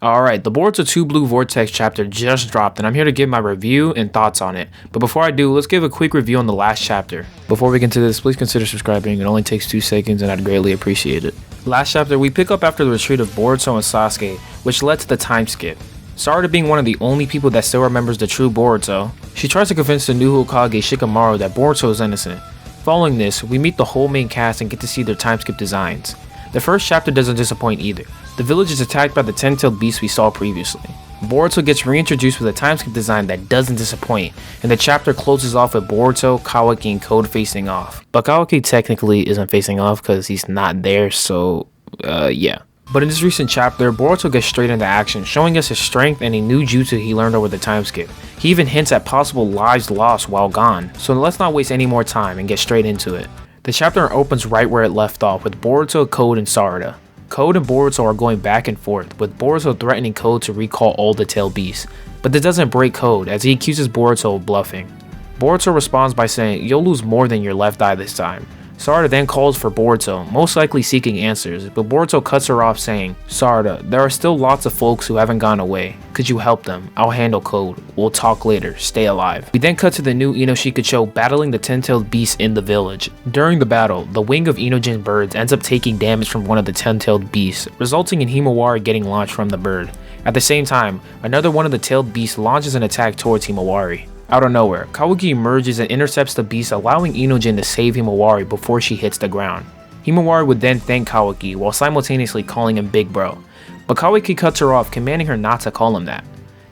Alright, the Boruto 2 Blue Vortex chapter just dropped and I'm here to give my review and thoughts on it. But before I do, let's give a quick review on the last chapter. Before we get into this, please consider subscribing. It only takes 2 seconds and I'd greatly appreciate it. Last chapter, we pick up after the retreat of Boruto and Sasuke, which led to the time skip. Sarada being one of the only people that still remembers the true Boruto, she tries to convince the new Hokage Shikamaru that Boruto is innocent. Following this, we meet the whole main cast and get to see their time skip designs. The first chapter doesn't disappoint either. The village is attacked by the 10-tailed beast we saw previously. Boruto gets reintroduced with a time skip design that doesn't disappoint, and the chapter closes off with Boruto, Kawaki, and Code facing off. But Kawaki technically isn't facing off because he's not there, so yeah. But in this recent chapter, Boruto gets straight into action, showing us his strength and a new jutsu he learned over the time skip. He even hints at possible lives lost while gone, so let's not waste any more time and get straight into it. The chapter opens right where it left off with Boruto, Code, and Sarada. Code and Boruto are going back and forth, with Boruto threatening Code to recall all the tailed beasts, but this doesn't break Code as he accuses Boruto of bluffing. Boruto responds by saying, "You'll lose more than your left eye this time." Sarada then calls for Boruto, most likely seeking answers, but Boruto cuts her off saying, "Sarada, there are still lots of folks who haven't gone away. Could you help them? I'll handle Code. We'll talk later. Stay alive." We then cut to the new Inoshikacho battling the 10-tailed beast in the village. During the battle, the wing of Inojin's birds ends up taking damage from one of the 10-tailed beasts, resulting in Himawari getting launched from the bird. At the same time, another one of the tailed beasts launches an attack towards Himawari. Out of nowhere, Kawaki emerges and intercepts the beast, allowing Inojin to save Himawari before she hits the ground. Himawari would then thank Kawaki while simultaneously calling him Big Bro, but Kawaki cuts her off, commanding her not to call him that.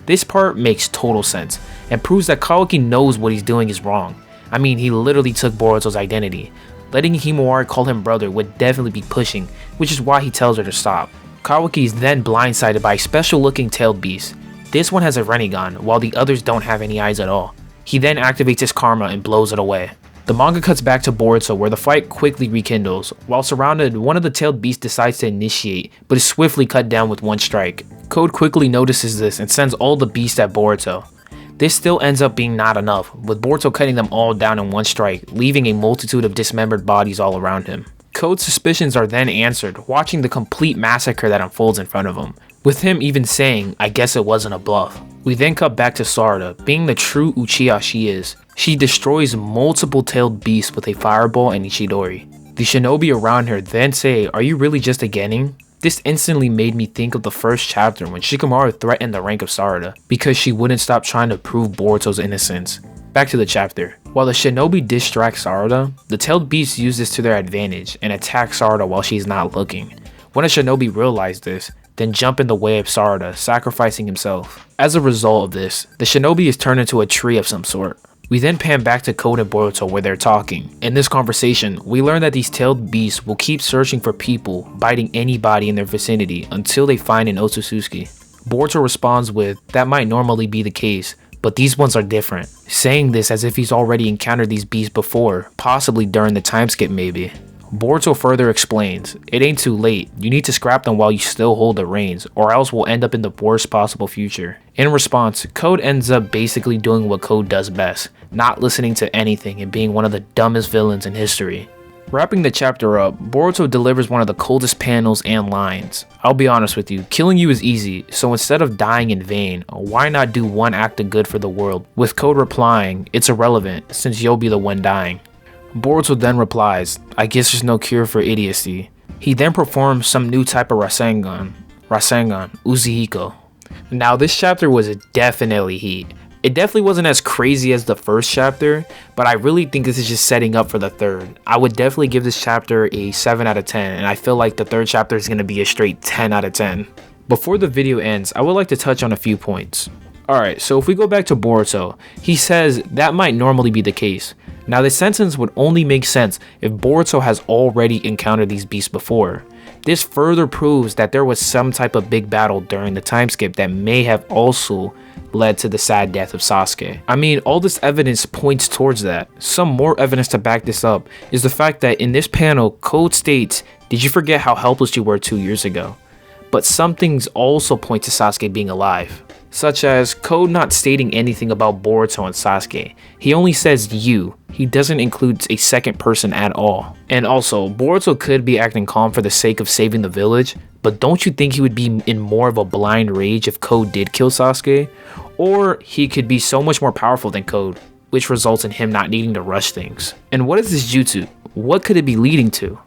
This part makes total sense, and proves that Kawaki knows what he's doing is wrong. I mean, he literally took Boruto's identity. Letting Himawari call him brother would definitely be pushing, which is why he tells her to stop. Kawaki is then blindsided by a special looking tailed beast. This one has a Rinnegan, while the others don't have any eyes at all. He then activates his karma and blows it away. The manga cuts back to Boruto where the fight quickly rekindles. While surrounded, one of the tailed beasts decides to initiate, but is swiftly cut down with one strike. Code quickly notices this and sends all the beasts at Boruto. This still ends up being not enough, with Boruto cutting them all down in one strike, leaving a multitude of dismembered bodies all around him. Code's suspicions are then answered, watching the complete massacre that unfolds in front of him, with him even saying, "I guess it wasn't a bluff." We then cut back to Sarada, being the true Uchiha she is. She destroys multiple tailed beasts with a fireball and Ichidori. The shinobi around her then say, "Are you really just a Genin?" This instantly made me think of the first chapter when Shikamaru threatened the rank of Sarada, because she wouldn't stop trying to prove Boruto's innocence. Back to the chapter. While the shinobi distracts Sarada, the tailed beasts use this to their advantage and attack Sarada while she's not looking. When a shinobi realized this, then jump in the way of Sarada, sacrificing himself. As a result of this, the shinobi is turned into a tree of some sort. We then pan back to Code and Boruto where they're talking. In this conversation, we learn that these tailed beasts will keep searching for people, biting anybody in their vicinity until they find an Otsutsuki. Boruto responds with, "That might normally be the case, but these ones are different," saying this as if he's already encountered these beasts before, possibly during the time skip maybe. Boruto further explains, "It ain't too late, you need to scrap them while you still hold the reins, or else we'll end up in the worst possible future." In response, Code ends up basically doing what Code does best, not listening to anything and being one of the dumbest villains in history. Wrapping the chapter up, Boruto delivers one of the coldest panels and lines. "I'll be honest with you, killing you is easy, so instead of dying in vain, why not do one act of good for the world?" With Code replying, "It's irrelevant, since you'll be the one dying." Boruto then replies, "I guess there's no cure for idiocy." He then performs some new type of Rasengan, Uzihiko. Now this chapter was definitely heat. It definitely wasn't as crazy as the first chapter, but I really think this is just setting up for the third. I would definitely give this chapter a 7 out of 10, and I feel like the third chapter is going to be a straight 10 out of 10. Before the video ends, I would like to touch on a few points. Alright, so if we go back to Boruto, he says that might normally be the case. Now this sentence would only make sense if Boruto has already encountered these beasts before. This further proves that there was some type of big battle during the time skip that may have also led to the sad death of Sasuke. I mean, all this evidence points towards that. Some more evidence to back this up is the fact that in this panel, Code states, "Did you forget how helpless you were 2 years ago?" But some things also point to Sasuke being alive. such as Code not stating anything about Boruto and Sasuke. He only says you. He doesn't include a second person at all. And also, Boruto could be acting calm for the sake of saving the village, but don't you think he would be in more of a blind rage if Code did kill Sasuke? Or he could be so much more powerful than Code, which results in him not needing to rush things. And what is this jutsu? What could it be leading to?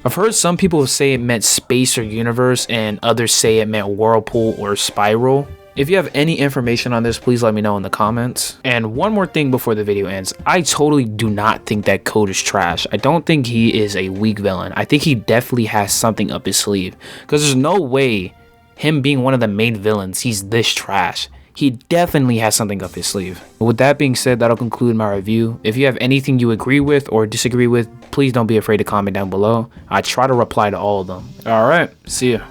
I've heard some people say it meant space or universe, and others say it meant whirlpool or spiral. If you have any information on this, please let me know in the comments. And one more thing before the video ends, I totally do not think that Code is trash. I don't think he is a weak villain. I think he definitely has something up his sleeve, because there's no way him being one of the main villains, he's this trash. He definitely has something up his sleeve. With that being said, that'll conclude my review. If you have anything you agree with or disagree with, please don't be afraid to comment down below. I try to reply to all of them. Alright, see ya.